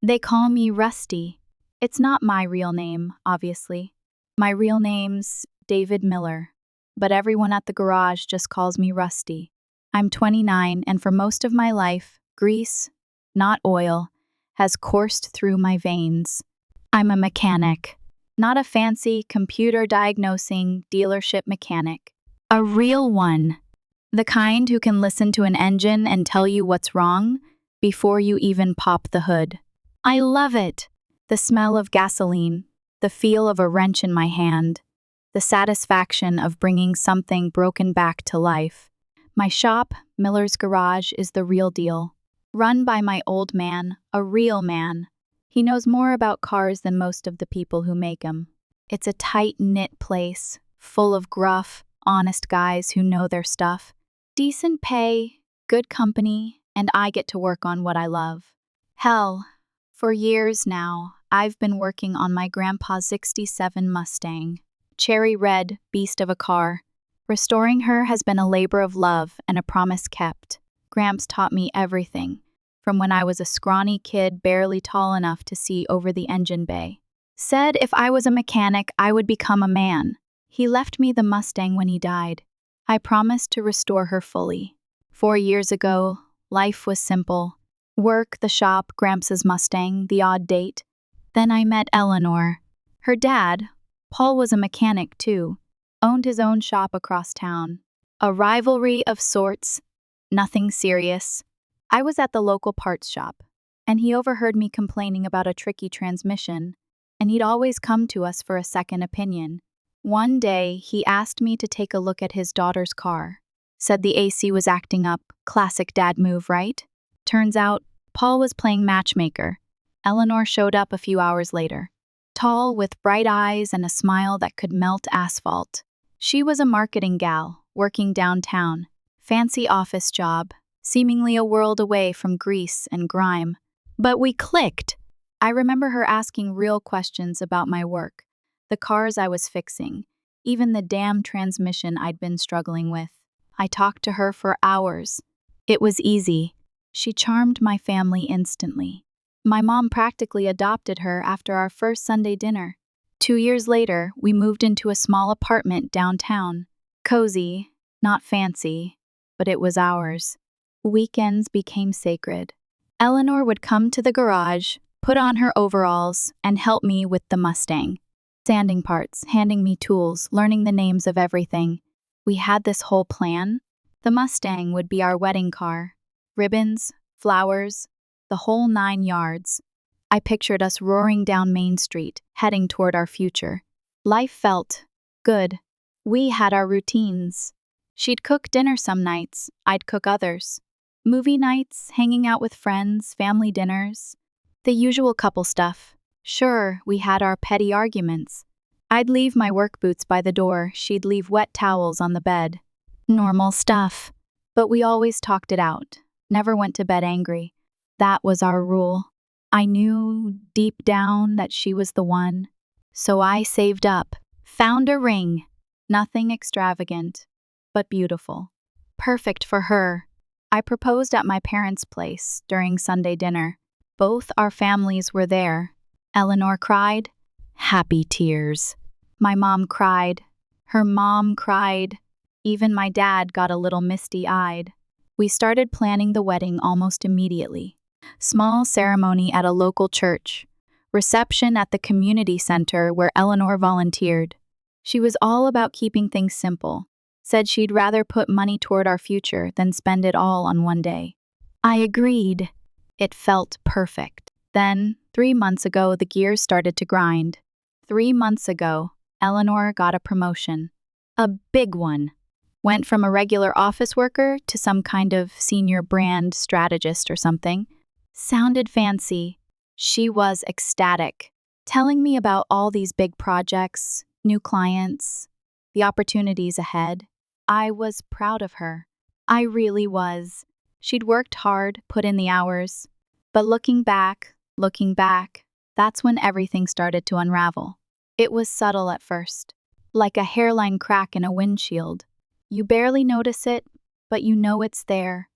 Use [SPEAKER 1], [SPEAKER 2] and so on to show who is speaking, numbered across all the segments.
[SPEAKER 1] They call me Rusty. It's not my real name, obviously. My real name's David Miller, but everyone at the garage just calls me Rusty. I'm 29, and for most of my life, grease, not oil, has coursed through my veins. I'm a mechanic, not a fancy computer diagnosing dealership mechanic. A real one. The kind who can listen to an engine and tell you what's wrong before you even pop the hood. I love it. The smell of gasoline, the feel of a wrench in my hand, the satisfaction of bringing something broken back to life. My shop, Miller's Garage, is the real deal. Run by my old man, a real man. He knows more about cars than most of the people who make 'em. It's a tight-knit place, full of gruff, honest guys who know their stuff. Decent pay, good company, and I get to work on what I love. Hell, for years now, I've been working on my grandpa's '67 Mustang. Cherry red, beast of a car. Restoring her has been a labor of love and a promise kept. Gramps taught me everything, from when I was a scrawny kid barely tall enough to see over the engine bay. Said if I was a mechanic, I would become a man. He left me the Mustang when he died. I promised to restore her fully. 4 years ago, life was simple. Work, the shop, Gramps' Mustang, the odd date. Then I met Eleanor. Her dad, Paul, was a mechanic too, owned his own shop across town. A rivalry of sorts, nothing serious. I was at the local parts shop, and he overheard me complaining about a tricky transmission, and he'd always come to us for a second opinion. One day, he asked me to take a look at his daughter's car. Said the AC was acting up, classic dad move, right? Turns out, Paul was playing matchmaker. Eleanor showed up a few hours later. Tall, with bright eyes and a smile that could melt asphalt. She was a marketing gal, working downtown. Fancy office job, seemingly a world away from grease and grime. But we clicked. I remember her asking real questions about my work, the cars I was fixing, even the damn transmission I'd been struggling with. I talked to her for hours. It was easy. She charmed my family instantly. My mom practically adopted her after our first Sunday dinner. 2 years later, we moved into a small apartment downtown. Cozy, not fancy, but it was ours. Weekends became sacred. Eleanor would come to the garage, put on her overalls, and help me with the Mustang. Sanding parts, handing me tools, learning the names of everything. We had this whole plan. The Mustang would be our wedding car. Ribbons, flowers, the whole 9 yards. I pictured us roaring down Main Street, heading toward our future. Life felt good. We had our routines. She'd cook dinner some nights, I'd cook others. Movie nights, hanging out with friends, family dinners. The usual couple stuff. Sure, we had our petty arguments. I'd leave my work boots by the door, she'd leave wet towels on the bed. Normal stuff. But we always talked it out. Never went to bed angry. That was our rule. I knew deep down that she was the one. So I saved up, found a ring. Nothing extravagant, but beautiful. Perfect for her. I proposed at my parents' place during Sunday dinner. Both our families were there. Eleanor cried. Happy tears. My mom cried. Her mom cried. Even my dad got a little misty-eyed. We started planning the wedding almost immediately. Small ceremony at a local church. Reception at the community center where Eleanor volunteered. She was all about keeping things simple. Said she'd rather put money toward our future than spend it all on one day. I agreed. It felt perfect. Then, 3 months ago, the gears started to grind. 3 months ago, Eleanor got a promotion. A big one. Went from a regular office worker to some kind of senior brand strategist or something. Sounded fancy. She was ecstatic, telling me about all these big projects, new clients, the opportunities ahead. I was proud of her. I really was. She'd worked hard, put in the hours. But looking back, that's when everything started to unravel. It was subtle at first, like a hairline crack in a windshield. You barely notice it, but you know it's there.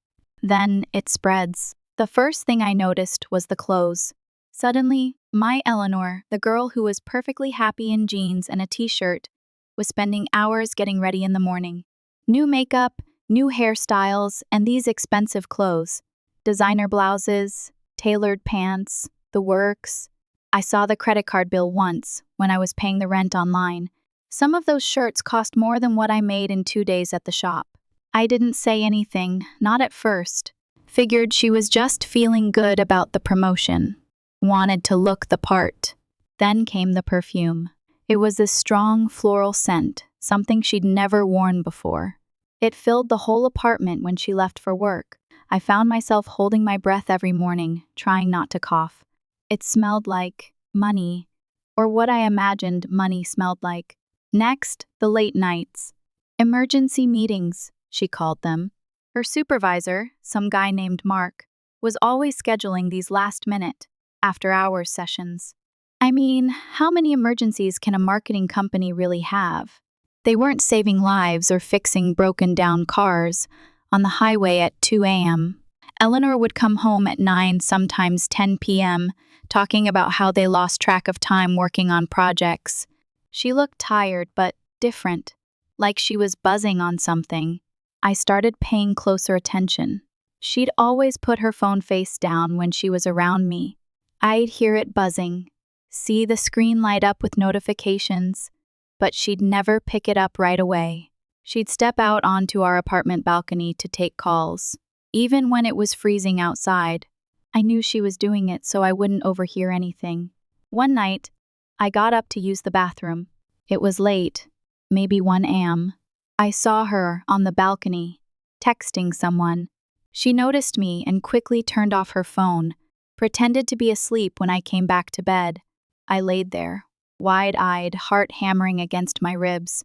[SPEAKER 1] Then it spreads. The first thing I noticed was the clothes. Suddenly, my Eleanor, the girl who was perfectly happy in jeans and a t-shirt, was spending hours getting ready in the morning. New makeup, new hairstyles, and these expensive clothes. Designer blouses, tailored pants, the works. I saw the credit card bill once when I was paying the rent online. Some of those shirts cost more than what I made in 2 days at the shop. I didn't say anything, not at first. Figured she was just feeling good about the promotion. Wanted to look the part. Then came the perfume. It was this strong floral scent, something she'd never worn before. It filled the whole apartment when she left for work. I found myself holding my breath every morning, trying not to cough. It smelled like money, or what I imagined money smelled like. Next, the late nights. Emergency meetings, she called them. Her supervisor, some guy named Mark, was always scheduling these last-minute, after-hours sessions. I mean, how many emergencies can a marketing company really have? They weren't saving lives or fixing broken-down cars on the highway at 2 a.m. Eleanor would come home at 9, sometimes 10 p.m., talking about how they lost track of time working on projects. She looked tired but different, like she was buzzing on something. I started paying closer attention. She'd always put her phone face down when she was around me. I'd hear it buzzing, see the screen light up with notifications, but she'd never pick it up right away. She'd step out onto our apartment balcony to take calls, even when it was freezing outside. I knew she was doing it so I wouldn't overhear anything. One night, I got up to use the bathroom. It was late, maybe 1 a.m. I saw her on the balcony, texting someone. She noticed me and quickly turned off her phone, pretended to be asleep when I came back to bed. I laid there, wide-eyed, heart hammering against my ribs.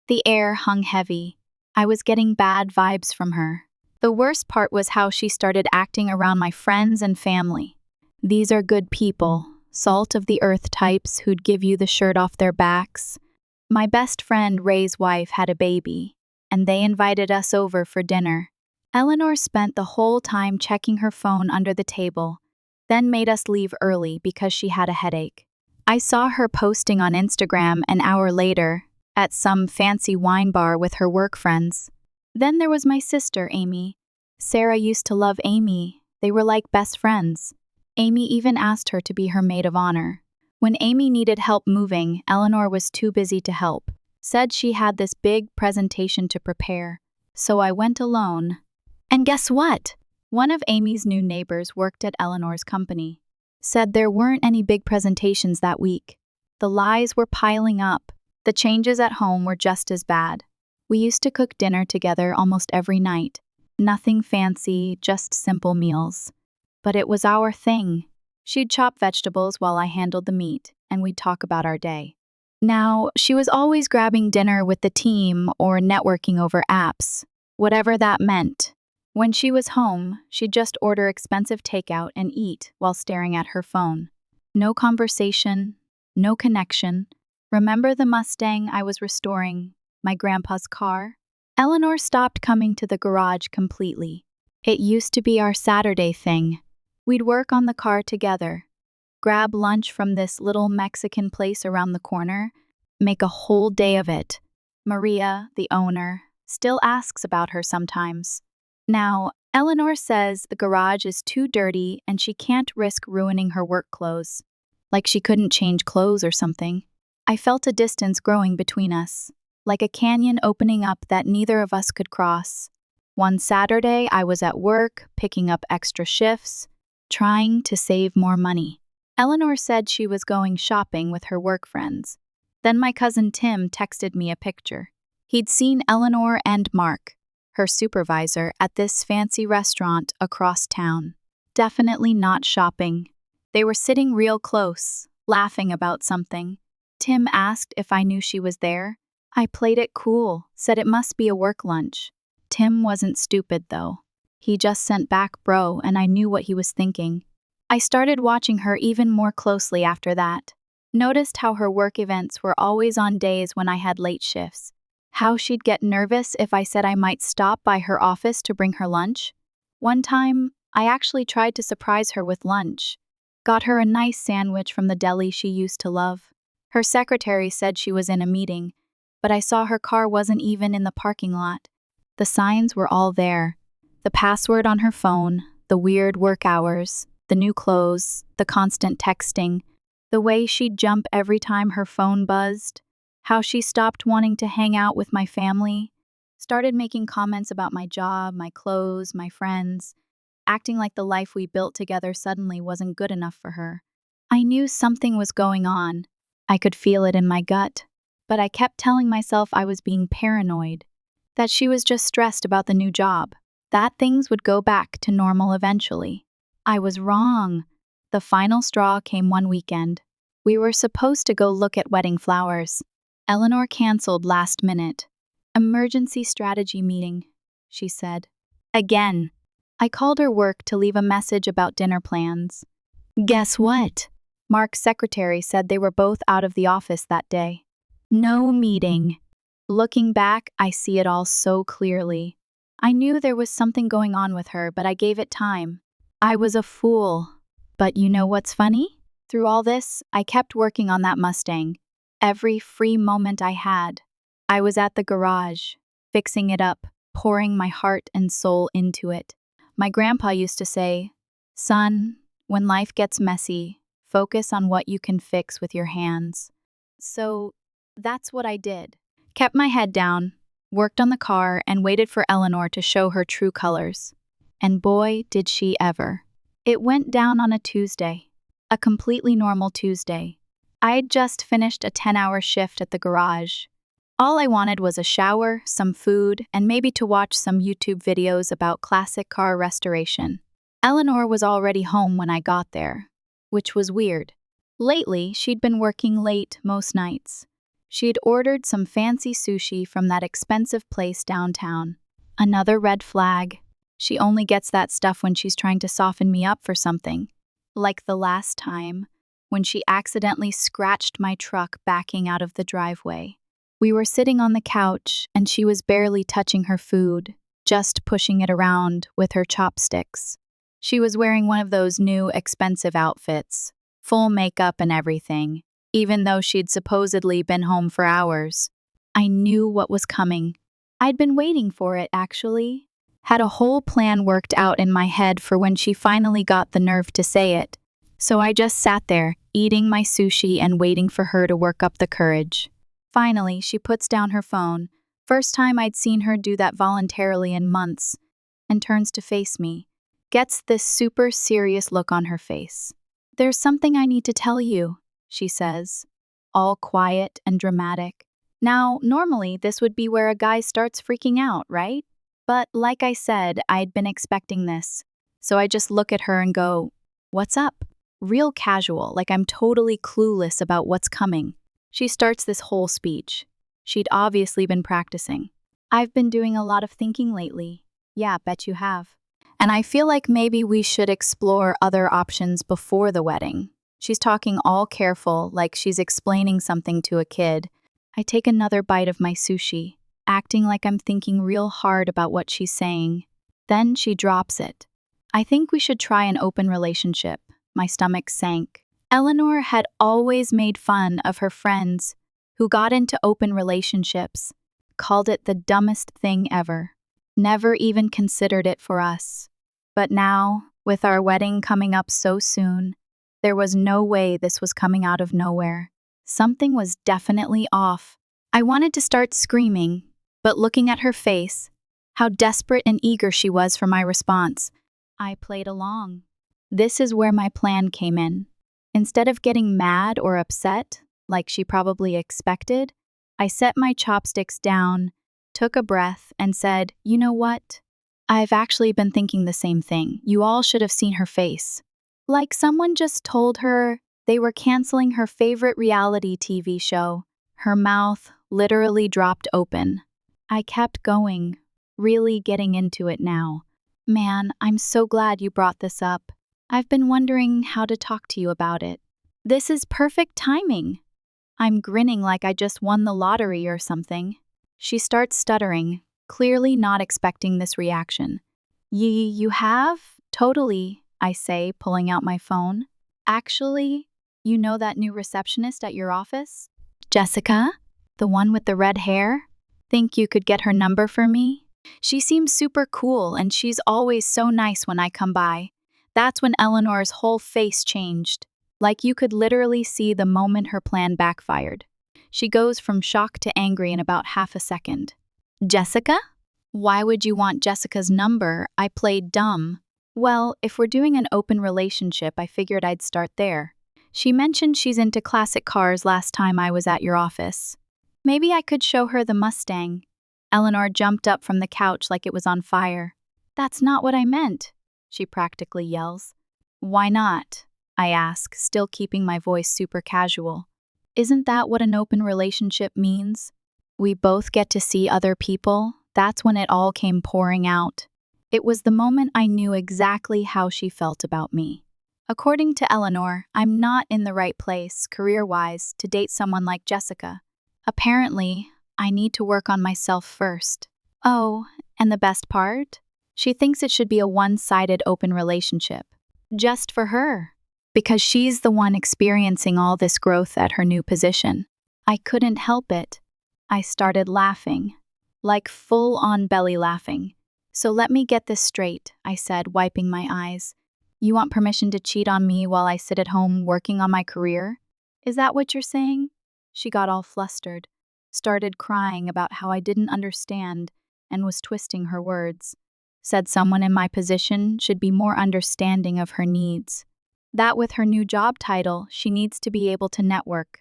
[SPEAKER 1] The air hung heavy. I was getting bad vibes from her. The worst part was how she started acting around my friends and family. These are good people, salt-of-the-earth types who'd give you the shirt off their backs. My best friend Ray's wife had a baby, and they invited us over for dinner. Eleanor spent the whole time checking her phone under the table, then made us leave early because she had a headache. I saw her posting on Instagram an hour later, at some fancy wine bar with her work friends. Then there was my sister, Amy. Sarah used to love Amy. They were like best friends. Amy even asked her to be her maid of honor. When Amy needed help moving, Eleanor was too busy to help. Said she had this big presentation to prepare. So I went alone. And guess what? One of Amy's new neighbors worked at Eleanor's company. Said there weren't any big presentations that week. The lies were piling up. The changes at home were just as bad. We used to cook dinner together almost every night. Nothing fancy, just simple meals. But it was our thing. She'd chop vegetables while I handled the meat, and we'd talk about our day. Now, she was always grabbing dinner with the team or networking over apps, whatever that meant. When she was home, she'd just order expensive takeout and eat while staring at her phone. No conversation, no connection. Remember the Mustang I was restoring, my grandpa's car? Eleanor stopped coming to the garage completely. It used to be our Saturday thing. We'd work on the car together, grab lunch from this little Mexican place around the corner, make a whole day of it. Maria, the owner, still asks about her sometimes. Now, Eleanor says the garage is too dirty and she can't risk ruining her work clothes. Like she couldn't change clothes or something. I felt a distance growing between us, like a canyon opening up that neither of us could cross. One Saturday, I was at work, picking up extra shifts, trying to save more money. Eleanor said she was going shopping with her work friends. Then my cousin Tim texted me a picture. He'd seen Eleanor and Mark, her supervisor, at this fancy restaurant across town. Definitely not shopping. They were sitting real close, laughing about something. Tim asked if I knew she was there. I played it cool, said it must be a work lunch. Tim wasn't stupid, though. He just sent back bro, and I knew what he was thinking. I started watching her even more closely after that. Noticed how her work events were always on days when I had late shifts. How she'd get nervous if I said I might stop by her office to bring her lunch. One time, I actually tried to surprise her with lunch. Got her a nice sandwich from the deli she used to love. Her secretary said she was in a meeting, but I saw her car wasn't even in the parking lot. The signs were all there. The password on her phone, the weird work hours, the new clothes, the constant texting, the way she'd jump every time her phone buzzed, how she stopped wanting to hang out with my family, started making comments about my job, my clothes, my friends, acting like the life we built together suddenly wasn't good enough for her. I knew something was going on. I could feel it in my gut, but I kept telling myself I was being paranoid, that she was just stressed about the new job, that things would go back to normal eventually. I was wrong. The final straw came one weekend. We were supposed to go look at wedding flowers. Eleanor canceled last minute. Emergency strategy meeting, she said. Again. I called her work to leave a message about dinner plans. Guess what? Mark's secretary said they were both out of the office that day. No meeting. Looking back, I see it all so clearly. I knew there was something going on with her, but I gave it time. I was a fool. But you know what's funny? Through all this, I kept working on that Mustang. Every free moment I had. I was at the garage, fixing it up, pouring my heart and soul into it. My grandpa used to say, "Son, when life gets messy, focus on what you can fix with your hands." So that's what I did. Kept my head down, worked on the car, and waited for Eleanor to show her true colors. And boy, did she ever. It went down on a Tuesday, a completely normal Tuesday. I had just finished a 10-hour shift at the garage. All I wanted was a shower, some food, and maybe to watch some YouTube videos about classic car restoration. Eleanor was already home when I got there, which was weird. Lately, she'd been working late most nights. She'd ordered some fancy sushi from that expensive place downtown. Another red flag. She only gets that stuff when she's trying to soften me up for something. Like the last time, when she accidentally scratched my truck backing out of the driveway. We were sitting on the couch, and she was barely touching her food, just pushing it around with her chopsticks. She was wearing one of those new, expensive outfits, full makeup and everything, even though she'd supposedly been home for hours. I knew what was coming. I'd been waiting for it, actually. Had a whole plan worked out in my head for when she finally got the nerve to say it. So I just sat there, eating my sushi and waiting for her to work up the courage. Finally, she puts down her phone, first time I'd seen her do that voluntarily in months, and turns to face me. Gets this super serious look on her face. "There's something I need to tell you," she says, all quiet and dramatic. Now, normally this would be where a guy starts freaking out, right? But like I said, I'd been expecting this. So I just look at her and go, "What's up?" Real casual, like I'm totally clueless about what's coming. She starts this whole speech. She'd obviously been practicing. "I've been doing a lot of thinking lately." "Yeah, bet you have. And I feel like maybe we should explore other options before the wedding." She's talking all careful, like she's explaining something to a kid. I take another bite of my sushi, acting like I'm thinking real hard about what she's saying. Then she drops it. "I think we should try an open relationship." My stomach sank. Eleanor had always made fun of her friends who got into open relationships, called it the dumbest thing ever. Never even considered it for us. But now, with our wedding coming up so soon, there was no way this was coming out of nowhere. Something was definitely off. I wanted to start screaming, but looking at her face, how desperate and eager she was for my response, I played along. This is where my plan came in. Instead of getting mad or upset, like she probably expected, I set my chopsticks down, took a breath, and said, "You know what? I've actually been thinking the same thing. You all should have seen her face. Like someone just told her they were canceling her favorite reality TV show." Her mouth literally dropped open. I kept going, really getting into it now. "Man, I'm so glad you brought this up. I've been wondering how to talk to you about it. This is perfect timing." I'm grinning like I just won the lottery or something. She starts stuttering, clearly not expecting this reaction. You have? Totally," I say, pulling out my phone. Actually, you know that new receptionist at your office? Jessica? The one with the red hair? Think you could get her number for me? She seems super cool and she's always so nice when I come by. That's when Eleanor's whole face changed. Like you could literally see the moment her plan backfired. She goes from shock to angry in about half a second. Jessica? Why would you want Jessica's number? I played dumb. Well, if we're doing an open relationship, I figured I'd start there. She mentioned she's into classic cars last time I was at your office. Maybe I could show her the Mustang. Eleanor jumped up from the couch like it was on fire. That's not what I meant, she practically yells. Why not? I ask, still keeping my voice super casual. Isn't that what an open relationship means? We both get to see other people. That's when it all came pouring out. It was the moment I knew exactly how she felt about me. According to Eleanor, I'm not in the right place, career-wise, to date someone like Jessica. Apparently, I need to work on myself first. Oh, and the best part? She thinks it should be a one-sided open relationship. Just for her. Because she's the one experiencing all this growth at her new position. I couldn't help it. I started laughing. Like full-on belly laughing. So let me get this straight, I said, wiping my eyes. You want permission to cheat on me while I sit at home working on my career? Is that what you're saying? She got all flustered, started crying about how I didn't understand, and was twisting her words. Said someone in my position should be more understanding of her needs. That with her new job title, she needs to be able to network.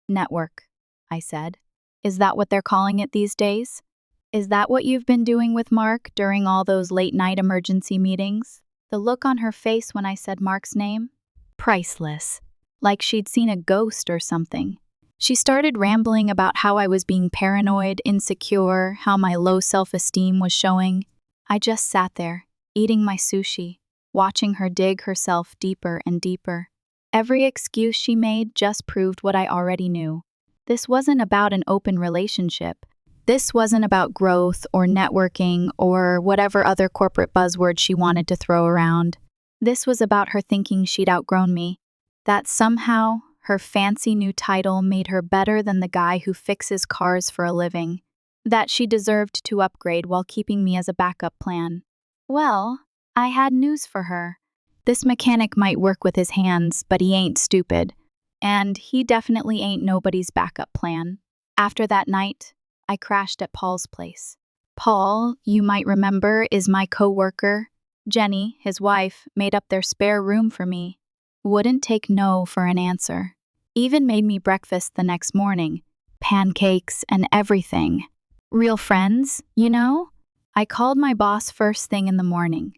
[SPEAKER 1] Network, I said. Is that what they're calling it these days? Is that what you've been doing with Mark during all those late-night emergency meetings? The look on her face when I said Mark's name? Priceless. Like she'd seen a ghost or something. She started rambling about how I was being paranoid, insecure, how my low self-esteem was showing. I just sat there, eating my sushi, watching her dig herself deeper and deeper. Every excuse she made just proved what I already knew. This wasn't about an open relationship. This wasn't about growth or networking or whatever other corporate buzzword she wanted to throw around. This was about her thinking she'd outgrown me. That somehow, her fancy new title made her better than the guy who fixes cars for a living. That she deserved to upgrade while keeping me as a backup plan. Well, I had news for her. This mechanic might work with his hands, but he ain't stupid. And he definitely ain't nobody's backup plan. After that night, I crashed at Paul's place. Paul, you might remember, is my co-worker. Jenny, his wife, made up their spare room for me. Wouldn't take no for an answer. Even made me breakfast the next morning. Pancakes and everything. Real friends, you know? I called my boss first thing in the morning.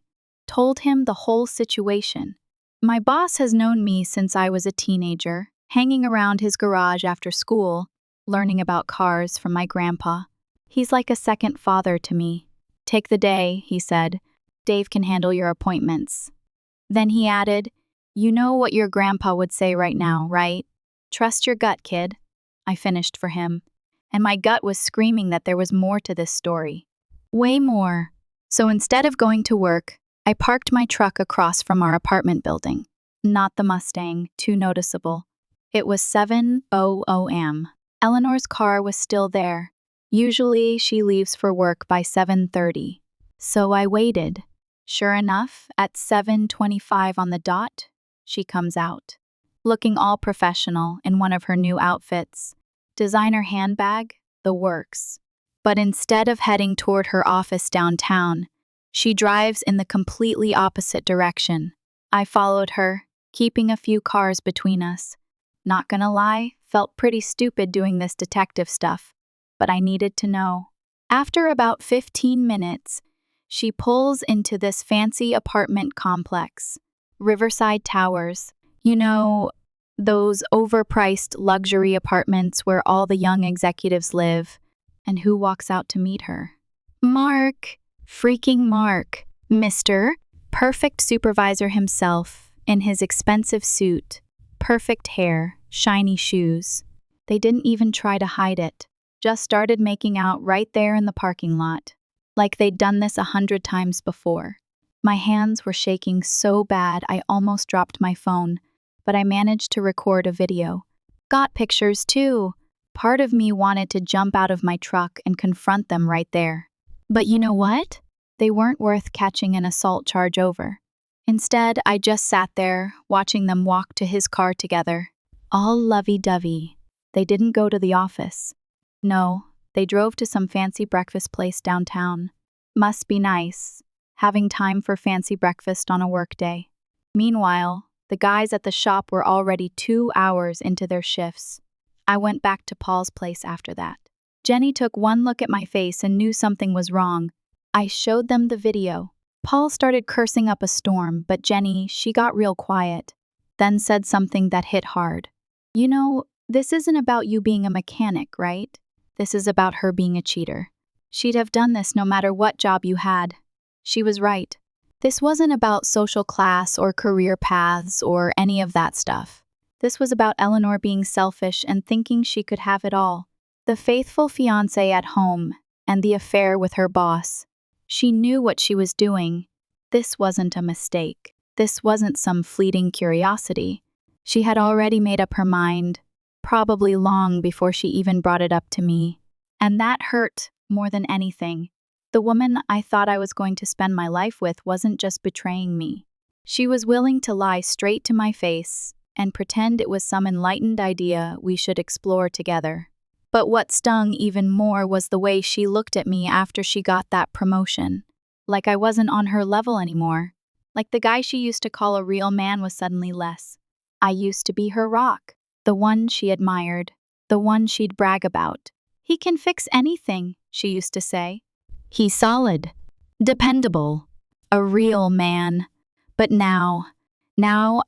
[SPEAKER 1] Told him the whole situation. My boss has known me since I was a teenager, hanging around his garage after school, learning about cars from my grandpa. He's like a second father to me. Take the day, he said. Dave can handle your appointments. Then he added, you know what your grandpa would say right now, right? Trust your gut, kid. I finished for him. And my gut was screaming that there was more to this story. Way more. So instead of going to work, I parked my truck across from our apartment building. Not the Mustang, too noticeable. It was 7:00 a.m. Eleanor's car was still there. Usually she leaves for work by 7:30. So I waited. Sure enough, at 7:25 on the dot, she comes out. Looking all professional in one of her new outfits. Designer handbag, the works. But instead of heading toward her office downtown, she drives in the completely opposite direction. I followed her, keeping a few cars between us. Not gonna lie, felt pretty stupid doing this detective stuff, but I needed to know. After about 15 minutes, she pulls into this fancy apartment complex. Riverside Towers. You know, those overpriced luxury apartments where all the young executives live. And who walks out to meet her? Mark! Freaking Mark. Mr. Perfect supervisor himself, in his expensive suit, perfect hair, shiny shoes. They didn't even try to hide it. Just started making out right there in the parking lot. Like they'd done this 100 times before. My hands were shaking so bad I almost dropped my phone, but I managed to record a video. Got pictures too. Part of me wanted to jump out of my truck and confront them right there. But you know what? They weren't worth catching an assault charge over. Instead, I just sat there, watching them walk to his car together. All lovey-dovey. They didn't go to the office. No, they drove to some fancy breakfast place downtown. Must be nice, having time for fancy breakfast on a workday. Meanwhile, the guys at the shop were already 2 hours into their shifts. I went back to Paul's place after that. Jenny took one look at my face and knew something was wrong. I showed them the video. Paul started cursing up a storm, but Jenny, she got real quiet, then said something that hit hard. You know, this isn't about you being a mechanic, right? This is about her being a cheater. She'd have done this no matter what job you had. She was right. This wasn't about social class or career paths or any of that stuff. This was about Eleanor being selfish and thinking she could have it all. The faithful fiancé at home and the affair with her boss. She knew what she was doing. This wasn't a mistake. This wasn't some fleeting curiosity. She had already made up her mind, probably long before she even brought it up to me. And that hurt more than anything. The woman I thought I was going to spend my life with wasn't just betraying me. She was willing to lie straight to my face and pretend it was some enlightened idea we should explore together. But what stung even more was the way she looked at me after she got that promotion. Like I wasn't on her level anymore. Like the guy she used to call a real man was suddenly less. I used to be her rock, the one she admired, the one she'd brag about. He can fix anything, she used to say. He's solid, dependable, a real man. But now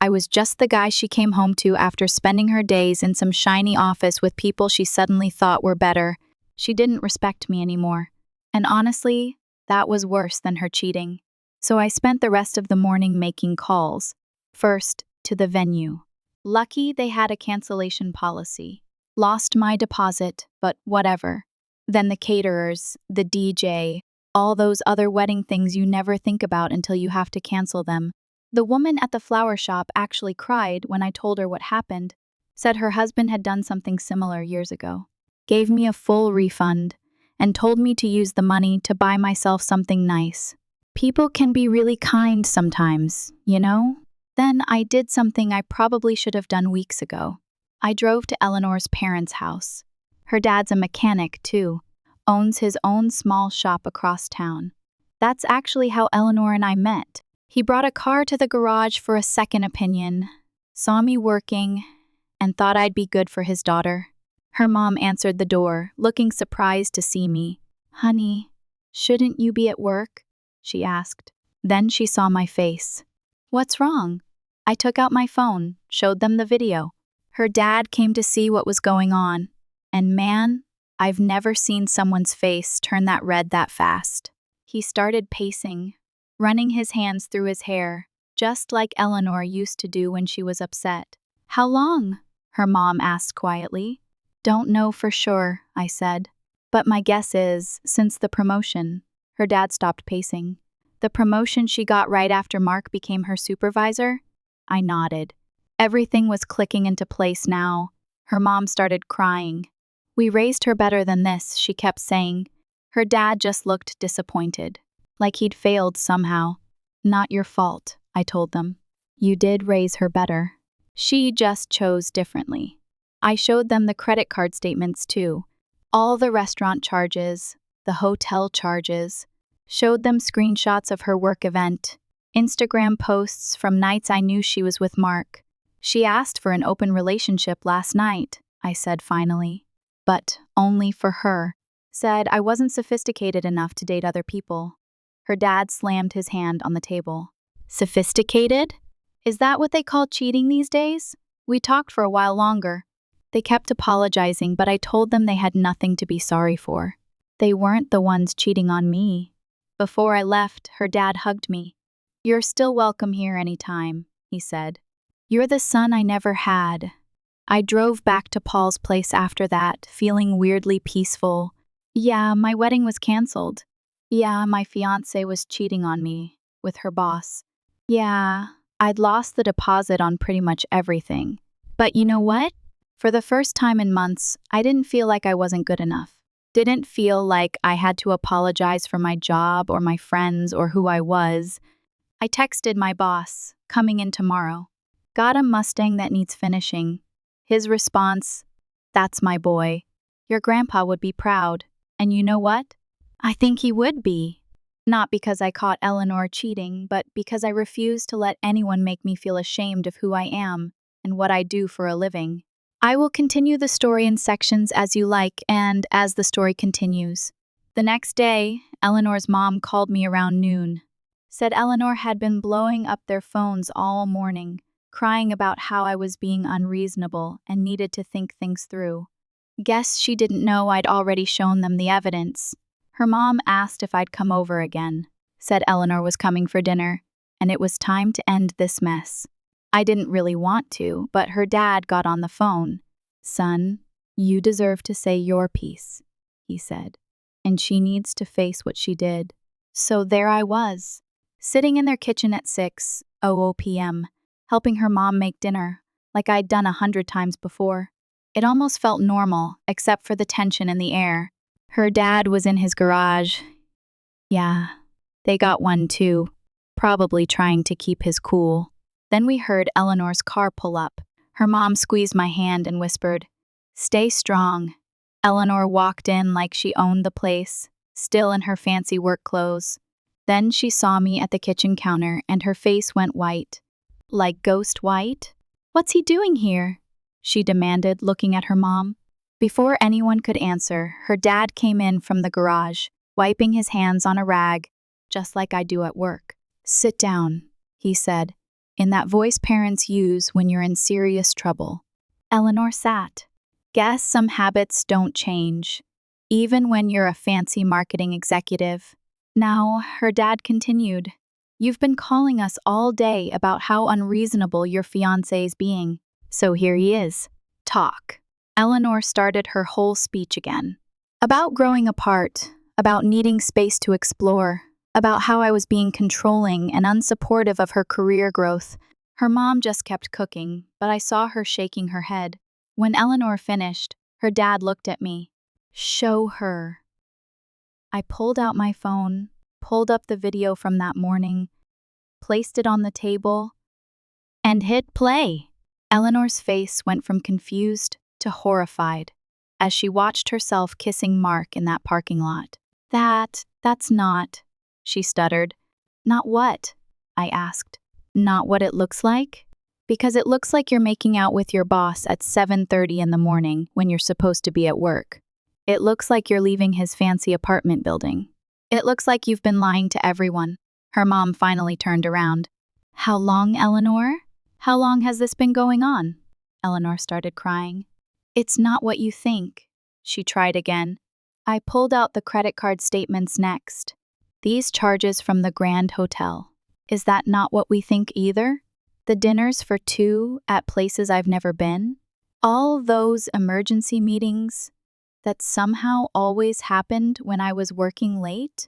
[SPEAKER 1] I was just the guy she came home to after spending her days in some shiny office with people she suddenly thought were better. She didn't respect me anymore. And honestly, that was worse than her cheating. So I spent the rest of the morning making calls. First, to the venue. Lucky they had a cancellation policy. Lost my deposit, but whatever. Then the caterers, the DJ, all those other wedding things you never think about until you have to cancel them. The woman at the flower shop actually cried when I told her what happened, said her husband had done something similar years ago, gave me a full refund, and told me to use the money to buy myself something nice. People can be really kind sometimes, you know? Then I did something I probably should have done weeks ago. I drove to Eleanor's parents' house. Her dad's a mechanic, too, owns his own small shop across town. That's actually how Eleanor and I met. He brought a car to the garage for a second opinion, saw me working, and thought I'd be good for his daughter. Her mom answered the door, looking surprised to see me. "Honey, shouldn't you be at work?" she asked. Then she saw my face. "What's wrong?" I took out my phone, showed them the video. Her dad came to see what was going on. And man, I've never seen someone's face turn that red that fast. He started pacing, running his hands through his hair, just like Eleanor used to do when she was upset. "How long?" her mom asked quietly. "Don't know for sure," I said. "But my guess is, since the promotion." Her dad stopped pacing. "The promotion she got right after Mark became her supervisor?" I nodded. Everything was clicking into place now. Her mom started crying. "We raised her better than this," she kept saying. Her dad just looked disappointed, like he'd failed somehow. "Not your fault," I told them. "You did raise her better. She just chose differently." I showed them the credit card statements too. All the restaurant charges, the hotel charges. Showed them screenshots of her work event, Instagram posts from nights I knew she was with Mark. "She asked for an open relationship last night," I said finally. "But only for her. Said I wasn't sophisticated enough to date other people." Her dad slammed his hand on the table. "Sophisticated? Is that what they call cheating these days?" We talked for a while longer. They kept apologizing, but I told them they had nothing to be sorry for. They weren't the ones cheating on me. Before I left, her dad hugged me. "You're still welcome here anytime," he said. "You're the son I never had." I drove back to Paul's place after that, feeling weirdly peaceful. Yeah, my wedding was canceled. Yeah, my fiancé was cheating on me with her boss. Yeah, I'd lost the deposit on pretty much everything. But you know what? For the first time in months, I didn't feel like I wasn't good enough. Didn't feel like I had to apologize for my job or my friends or who I was. I texted my boss, coming in tomorrow. Got a Mustang that needs finishing. His response, "That's my boy. Your grandpa would be proud." And you know what? I think he would be. Not because I caught Eleanor cheating, but because I refuse to let anyone make me feel ashamed of who I am and what I do for a living. I will continue the story in sections as you like and as the story continues. The next day, Eleanor's mom called me around noon. Said Eleanor had been blowing up their phones all morning, crying about how I was being unreasonable and needed to think things through. Guess she didn't know I'd already shown them the evidence. Her mom asked if I'd come over again, said Eleanor was coming for dinner, and it was time to end this mess. I didn't really want to, but her dad got on the phone. "Son, you deserve to say your piece," he said, "and she needs to face what she did." So there I was, sitting in their kitchen at 6:00 p.m., helping her mom make dinner, like I'd done 100 times before. It almost felt normal, except for the tension in the air. Her dad was in his garage. Yeah, they got one too, probably trying to keep his cool. Then we heard Eleanor's car pull up. Her mom squeezed my hand and whispered, "Stay strong." Eleanor walked in like she owned the place, still in her fancy work clothes. Then she saw me at the kitchen counter and her face went white. Like ghost white? "What's he doing here?" she demanded, looking at her mom. Before anyone could answer, her dad came in from the garage, wiping his hands on a rag, just like I do at work. "Sit down," he said, in that voice parents use when you're in serious trouble. Eleanor sat. Guess some habits don't change, even when you're a fancy marketing executive. Now, her dad continued, "You've been calling us all day about how unreasonable your fiancé's being, so here he is. Talk." Eleanor started her whole speech again. About growing apart, about needing space to explore, about how I was being controlling and unsupportive of her career growth. Her mom just kept cooking, but I saw her shaking her head. When Eleanor finished, her dad looked at me. "Show her." I pulled out my phone, pulled up the video from that morning, placed it on the table, and hit play. Eleanor's face went from confused to horrified as she watched herself kissing Mark in that parking lot. That's not," she stuttered. "Not what?" I asked. "Not what it looks like?" "Because it looks like you're making out with your boss at 7:30 in the morning when you're supposed to be at work. It looks like you're leaving his fancy apartment building. It looks like you've been lying to everyone." Her mom finally turned around. "How long, Eleanor? How long has this been going on?" Eleanor started crying. "It's not what you think." She tried again. I pulled out the credit card statements next. "These charges from the Grand Hotel. Is that not what we think either? The dinners for two at places I've never been? All those emergency meetings that somehow always happened when I was working late?"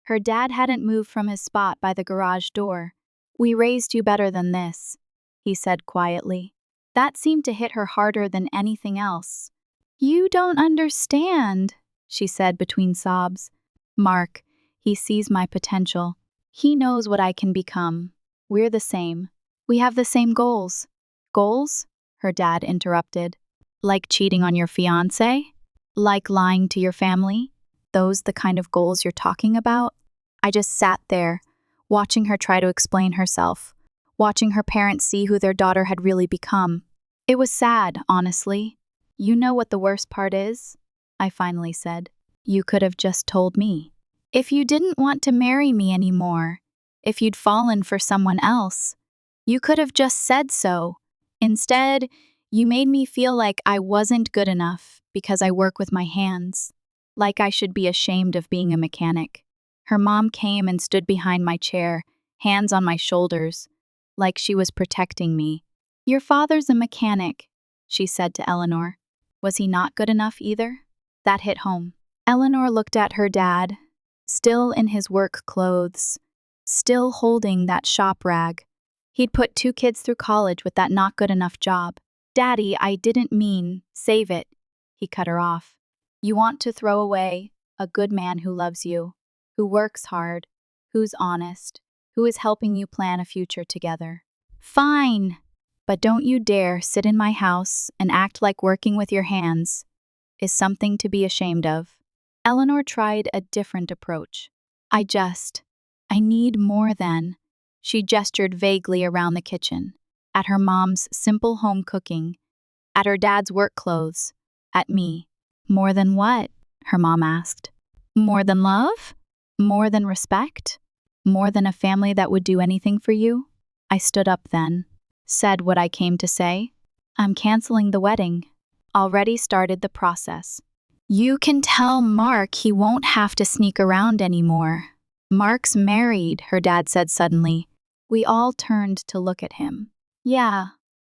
[SPEAKER 1] Her dad hadn't moved from his spot by the garage door. "We raised you better than this," he said quietly. That seemed to hit her harder than anything else. "You don't understand," she said between sobs. "Mark, he sees my potential. He knows what I can become. We're the same. We have the same goals." "Goals?" her dad interrupted. "Like cheating on your fiancé? Like lying to your family? Those the kind of goals you're talking about?" I just sat there, watching her try to explain herself, watching her parents see who their daughter had really become. It was sad, honestly. "You know what the worst part is?" I finally said. "You could have just told me. If you didn't want to marry me anymore, if you'd fallen for someone else, you could have just said so. Instead, you made me feel like I wasn't good enough because I work with my hands, like I should be ashamed of being a mechanic." Her mom came and stood behind my chair, hands on my shoulders, like she was protecting me. "Your father's a mechanic," she said to Eleanor. "Was he not good enough either?" That hit home. Eleanor looked at her dad, still in his work clothes, still holding that shop rag, He'd put 2 kids through college with that not good enough job. Daddy, I didn't mean, save it. He cut her off. You want to throw away a good man who loves you, who works hard, who's honest, who is helping you plan a future together. Fine, but don't you dare sit in my house and act like working with your hands is something to be ashamed of. Eleanor tried a different approach. I need more than. She gestured vaguely around the kitchen, at her mom's simple home cooking, at her dad's work clothes, at me. More than what? Her mom asked. More than love? More than respect? More than a family that would do anything for you? I stood up then, said what I came to say. I'm canceling the wedding. Already started the process. You can tell Mark he won't have to sneak around anymore. Mark's married, her dad said suddenly. We all turned to look at him. Yeah,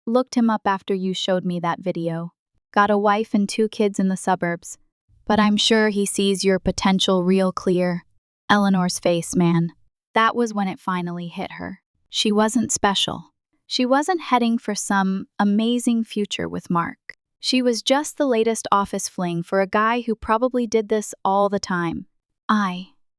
[SPEAKER 1] looked him up after you showed me that video. Got a wife and 2 kids in the suburbs. But I'm sure he sees your potential real clear. Eleanor's face, man. That was when it finally hit her. She wasn't special. She wasn't heading for some amazing future with Mark. She was just the latest office fling for a guy who probably did this all the time.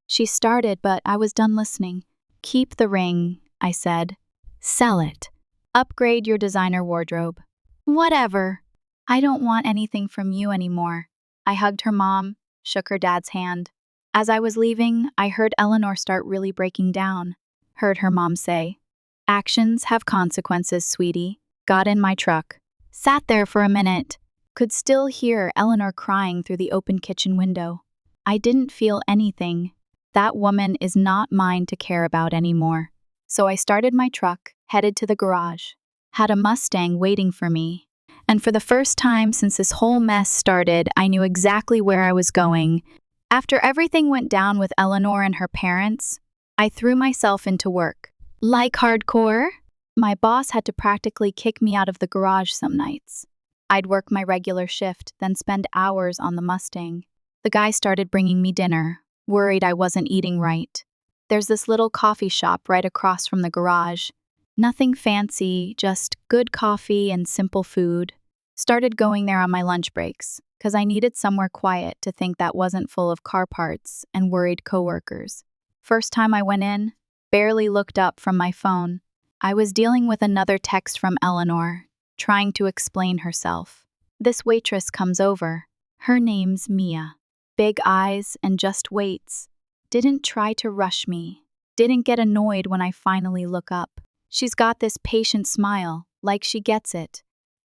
[SPEAKER 1] She started, but I was done listening. Keep the ring, I said. Sell it. Upgrade your designer wardrobe. Whatever. I don't want anything from you anymore. I hugged her mom, shook her dad's hand. As I was leaving, I heard Eleanor start really breaking down. Heard her mom say, Actions have consequences, sweetie. Got in my truck. Sat there for a minute. Could still hear Eleanor crying through the open kitchen window. I didn't feel anything. That woman is not mine to care about anymore. So I started my truck, headed to the garage. Had a Mustang waiting for me. And for the first time since this whole mess started, I knew exactly where I was going. After everything went down with Eleanor and her parents, I threw myself into work. Like hardcore? My boss had to practically kick me out of the garage some nights. I'd work my regular shift, then spend hours on the Mustang. The guy started bringing me dinner, worried I wasn't eating right. There's this little coffee shop right across from the garage. Nothing fancy, just good coffee and simple food. Started going there on my lunch breaks, because I needed somewhere quiet to think that wasn't full of car parts and worried coworkers. First time I went in, barely looked up from my phone. I was dealing with another text from Eleanor, trying to explain herself. This waitress comes over. Her name's Mia. Big eyes and just waits. Didn't try to rush me. Didn't get annoyed when I finally look up. She's got this patient smile, like she gets it.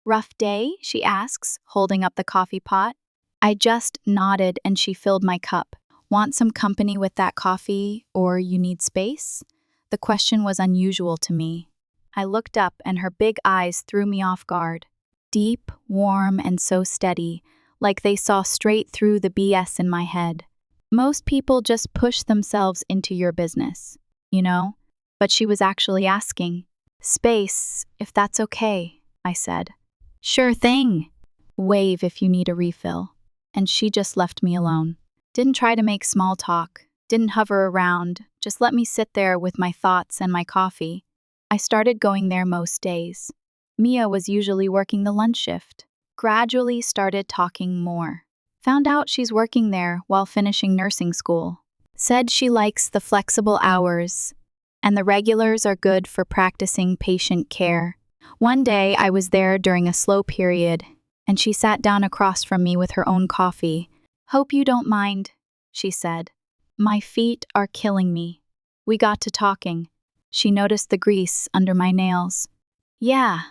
[SPEAKER 1] Rough day? She asks, holding up the coffee pot. I just nodded and she filled my cup. Want some company with that coffee, or you need space? The question was unusual to me. I looked up and her big eyes threw me off guard. Deep, warm, and so steady, like they saw straight through the BS in my head. Most people just push themselves into your business, you know? But she was actually asking. Space, if that's okay, I said. Sure thing. Wave if you need a refill. And she just left me alone. Didn't try to make small talk. Didn't hover around. Just let me sit there with my thoughts and my coffee. I started going there most days. Mia was usually working the lunch shift. Gradually started talking more. Found out she's working there while finishing nursing school. Said she likes the flexible hours, and the regulars are good for practicing patient care. One day I was there during a slow period, and she sat down across from me with her own coffee. Hope you don't mind, she said. My feet are killing me. We got to talking. She noticed the grease under my nails. Yeah,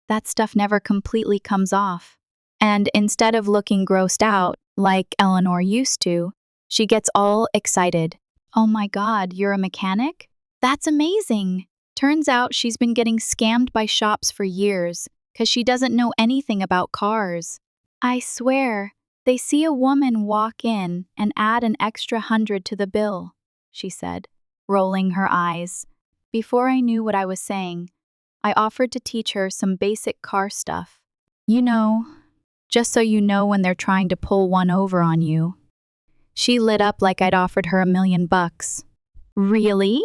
[SPEAKER 1] that stuff never completely comes off. And instead of looking grossed out, like Eleanor used to, she gets all excited. Oh my God, you're a mechanic? That's amazing. Turns out she's been getting scammed by shops for years, 'cause she doesn't know anything about cars. I swear, they see a woman walk in and add an extra 100 to the bill, she said, rolling her eyes. Before I knew what I was saying, I offered to teach her some basic car stuff. You know, just so you know when they're trying to pull one over on you. She lit up like I'd offered her $1 million. Really?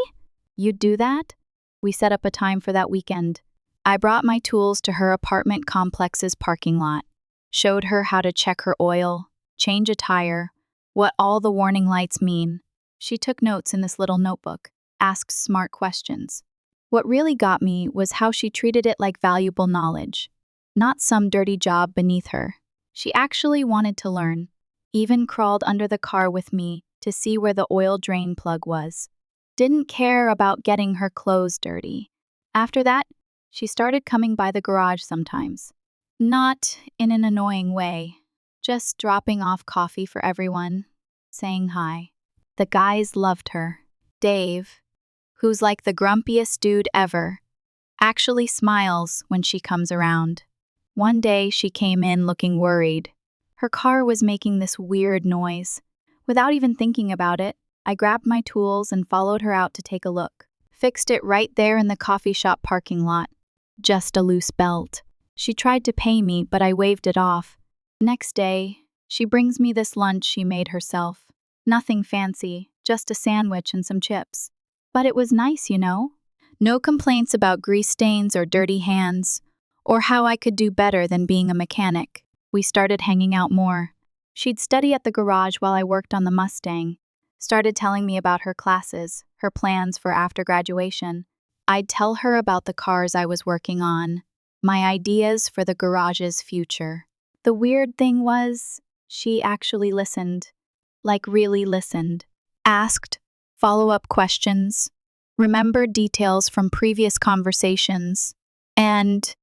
[SPEAKER 1] You'd do that? We set up a time for that weekend. I brought my tools to her apartment complex's parking lot, showed her how to check her oil, change a tire, what all the warning lights mean. She took notes in this little notebook, asked smart questions. What really got me was how she treated it like valuable knowledge, not some dirty job beneath her. She actually wanted to learn, even crawled under the car with me to see where the oil drain plug was. Didn't care about getting her clothes dirty. After that, she started coming by the garage sometimes. Not in an annoying way, just dropping off coffee for everyone, saying hi. The guys loved her. Dave, who's like the grumpiest dude ever, actually smiles when she comes around. One day she came in looking worried. Her car was making this weird noise. Without even thinking about it, I grabbed my tools and followed her out to take a look. Fixed it right there in the coffee shop parking lot. Just a loose belt. She tried to pay me, but I waved it off. Next day, she brings me this lunch she made herself. Nothing fancy, just a sandwich and some chips. But it was nice, you know? No complaints about grease stains or dirty hands, or how I could do better than being a mechanic. We started hanging out more. She'd study at the garage while I worked on the Mustang, started telling me about her classes, her plans for after graduation. I'd tell her about the cars I was working on, my ideas for the garage's future. The weird thing was, she actually listened. Like really listened. Asked follow-up questions, remembered details from previous conversations, and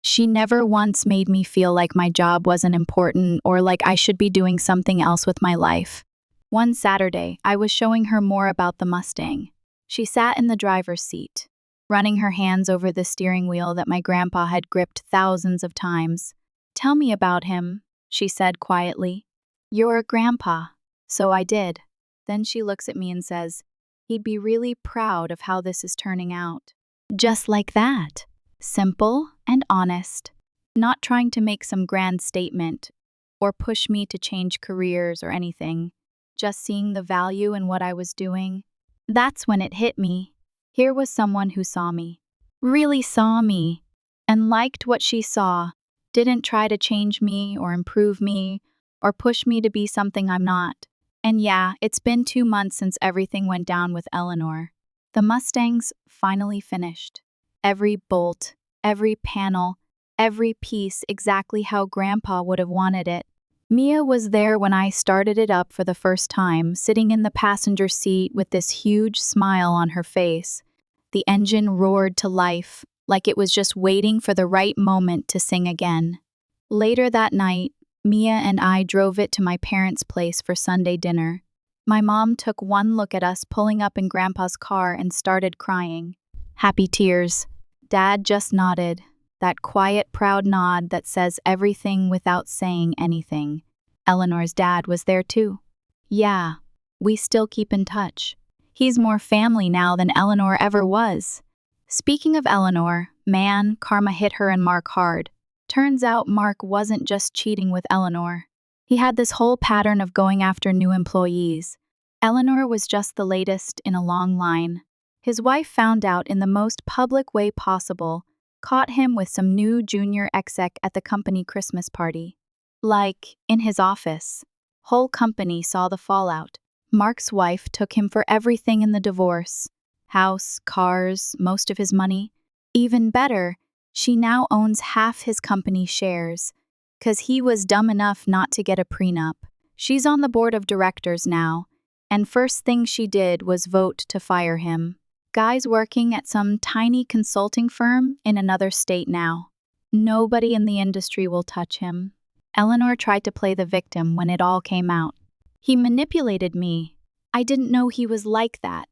[SPEAKER 1] she never once made me feel like my job wasn't important or like I should be doing something else with my life. One Saturday, I was showing her more about the Mustang. She sat in the driver's seat, running her hands over the steering wheel that my grandpa had gripped thousands of times. "Tell me about him," she said quietly. "Your grandpa." So I did. Then she looks at me and says, "He'd be really proud of how this is turning out." Just like that. Simple and honest. Not trying to make some grand statement or push me to change careers or anything. Just seeing the value in what I was doing. That's when it hit me. Here was someone who saw me. Really saw me. And liked what she saw. Didn't try to change me or improve me or push me to be something I'm not. And yeah, it's been 2 months since everything went down with Eleanor. The Mustang's finally finished. Every bolt, every panel, every piece exactly how Grandpa would have wanted it. Mia was there when I started it up for the first time, sitting in the passenger seat with this huge smile on her face. The engine roared to life, like it was just waiting for the right moment to sing again. Later that night, Mia and I drove it to my parents' place for Sunday dinner. My mom took one look at us pulling up in Grandpa's car and started crying. Happy tears. Dad just nodded, that quiet, proud nod that says everything without saying anything. Eleanor's dad was there too. Yeah, we still keep in touch. He's more family now than Eleanor ever was. Speaking of Eleanor, man, karma hit her and Mark hard. Turns out Mark wasn't just cheating with Eleanor. He had this whole pattern of going after new employees. Eleanor was just the latest in a long line. His wife found out in the most public way possible, caught him with some new junior exec at the company Christmas party. Like, in his office. Whole company saw the fallout. Mark's wife took him for everything in the divorce. House, cars, most of his money. Even better, she now owns half his company shares. 'Cause he was dumb enough not to get a prenup. She's on the board of directors now, and first thing she did was vote to fire him. Guy's working at some tiny consulting firm in another state now. Nobody in the industry will touch him. Eleanor tried to play the victim when it all came out. He manipulated me. I didn't know he was like that.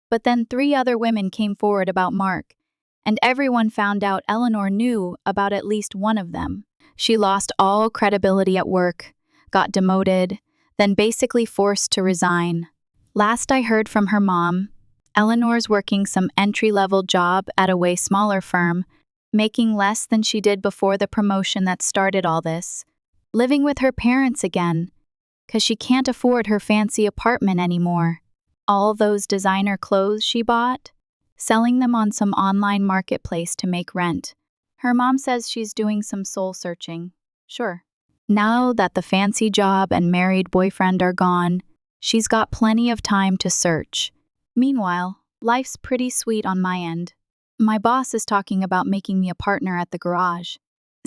[SPEAKER 1] But then 3 other women came forward about Mark, and everyone found out Eleanor knew about at least one of them. She lost all credibility at work, got demoted, then basically forced to resign. Last I heard from her mom, Eleanor's working some entry-level job at a way smaller firm, making less than she did before the promotion that started all this. Living with her parents again, 'cause she can't afford her fancy apartment anymore. All those designer clothes she bought, selling them on some online marketplace to make rent. Her mom says she's doing some soul searching. Sure. Now that the fancy job and married boyfriend are gone, she's got plenty of time to search. Meanwhile, life's pretty sweet on my end. My boss is talking about making me a partner at the garage.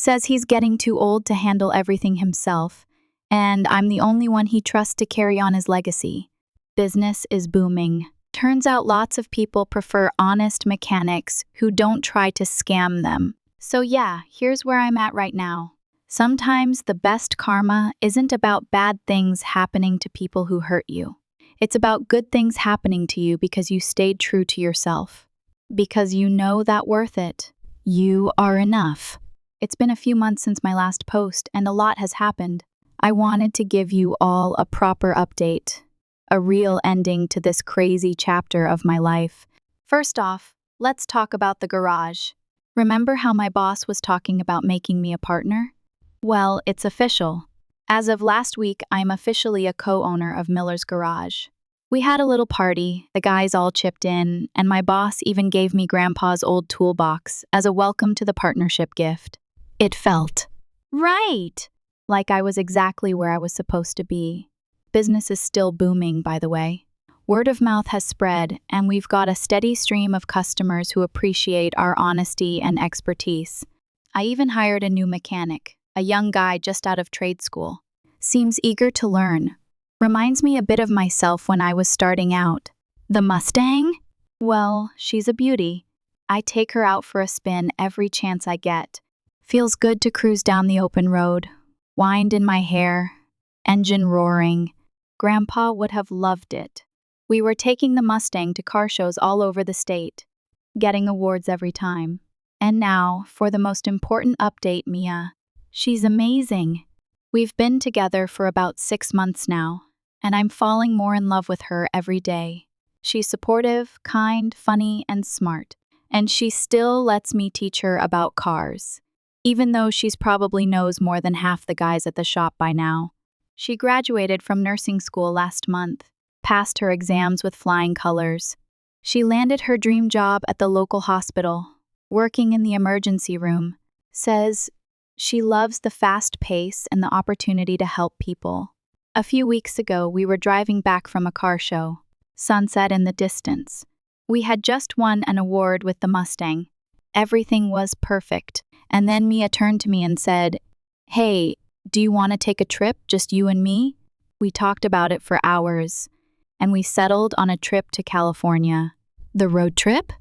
[SPEAKER 1] Says he's getting too old to handle everything himself, and I'm the only one he trusts to carry on his legacy. Business is booming. Turns out lots of people prefer honest mechanics who don't try to scam them. So yeah, here's where I'm at right now. Sometimes the best karma isn't about bad things happening to people who hurt you. It's about good things happening to you because you stayed true to yourself. Because you know that worth it. You are enough. It's been a few months since my last post, and a lot has happened. I wanted to give you all a proper update, a real ending to this crazy chapter of my life. First off, let's talk about the garage. Remember how my boss was talking about making me a partner? Well, it's official. As of last week, I'm officially a co-owner of Miller's Garage. We had a little party, the guys all chipped in, and my boss even gave me Grandpa's old toolbox as a welcome to the partnership gift. It felt right, like I was exactly where I was supposed to be. Business is still booming, by the way. Word of mouth has spread, and we've got a steady stream of customers who appreciate our honesty and expertise. I even hired a new mechanic, a young guy just out of trade school. Seems eager to learn. Reminds me a bit of myself when I was starting out. The Mustang? Well, she's a beauty. I take her out for a spin every chance I get. Feels good to cruise down the open road. Wind in my hair. Engine roaring. Grandpa would have loved it. We were taking the Mustang to car shows all over the state. Getting awards every time. And now, for the most important update, Mia. She's amazing. We've been together for about 6 months now, and I'm falling more in love with her every day. She's supportive, kind, funny, and smart, and she still lets me teach her about cars, even though she's probably knows more than half the guys at the shop by now. She graduated from nursing school last month, passed her exams with flying colors. She landed her dream job at the local hospital, working in the emergency room. Says she loves the fast pace and the opportunity to help people. A few weeks ago, we were driving back from a car show. Sunset in the distance. We had just won an award with the Mustang. Everything was perfect. And then Mia turned to me and said, "Hey, do you want to take a trip, just you and me?" We talked about it for hours, and we settled on a trip to California. The road trip?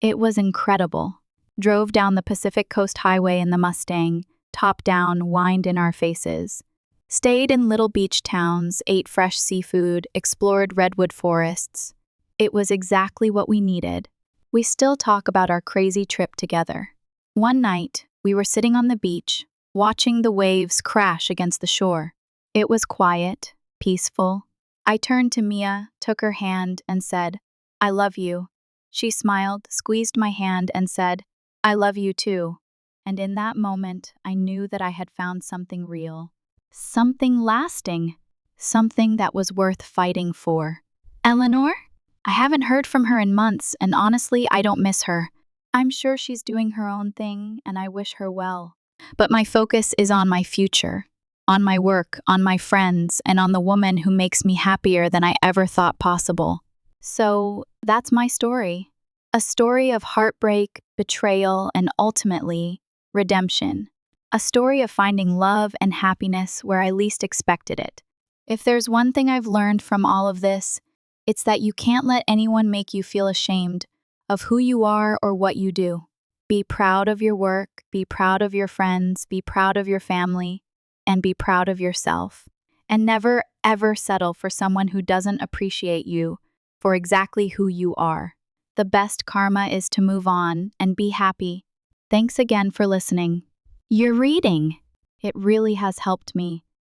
[SPEAKER 1] It was incredible. Drove down the Pacific Coast Highway in the Mustang, top down, wind in our faces. Stayed in little beach towns, ate fresh seafood, explored redwood forests. It was exactly what we needed. We still talk about our crazy trip together. One night, we were sitting on the beach, watching the waves crash against the shore. It was quiet, peaceful. I turned to Mia, took her hand, and said, "I love you." She smiled, squeezed my hand, and said, "I love you too." And in that moment, I knew that I had found something real. Something lasting. Something that was worth fighting for. Eleanor? I haven't heard from her in months, and honestly, I don't miss her. I'm sure she's doing her own thing, and I wish her well. But my focus is on my future, on my work, on my friends, and on the woman who makes me happier than I ever thought possible. So, that's my story. A story of heartbreak, betrayal, and ultimately, redemption. A story of finding love and happiness where I least expected it. If there's one thing I've learned from all of this, it's that you can't let anyone make you feel ashamed of who you are or what you do. Be proud of your work, be proud of your friends, be proud of your family, and be proud of yourself. And never, ever settle for someone who doesn't appreciate you for exactly who you are. The best karma is to move on and be happy. Thanks again for listening. Your reading. It really has helped me.